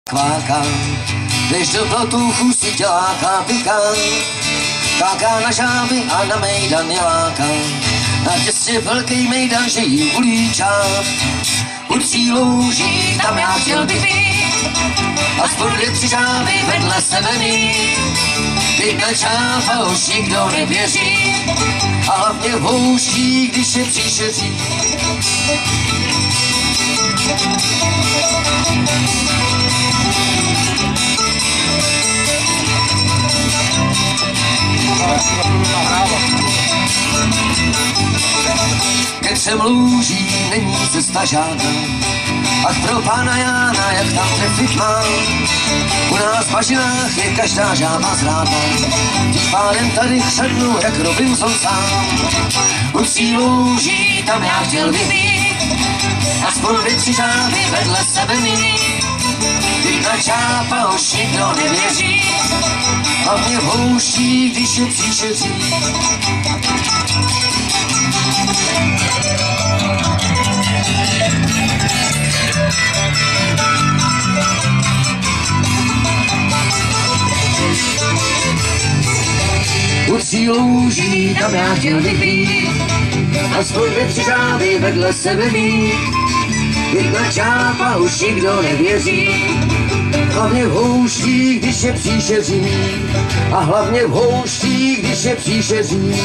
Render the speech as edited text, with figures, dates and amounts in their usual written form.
Kváka, když do plotuchu si děláka pika, káká na žáby a na mejdan je láka. Na těstě velký mejdan, že jí ulíčák. U tří louží, tam já chtěl bych být, aspoň 2-3 žáby vedle sebe mít. Jedna čápa už nikdo nevěří, a hlavně v houští, když je příšeří. Ke třem lůží není cesta žádná, ach pro pána Jána, jak tam trefit má. U nás v bažinách je každá žába zrádná, tím pádem tady chřadnu jak Robinson sám. U tří lůží, tam já chtěl být, aspoň 2-3 žáby vedle sebe mít. Jedna čápa už nikdo nevěří, hlavně v houští, když je příšeří. U tří lůží, tam já chtěl bych být, aspoň 2-3 žáby vedle sebe mít. Jedna čápa už nikdo nevěří, hlavně v houští, když je příšeří. A hlavně v houští, když je příšeří.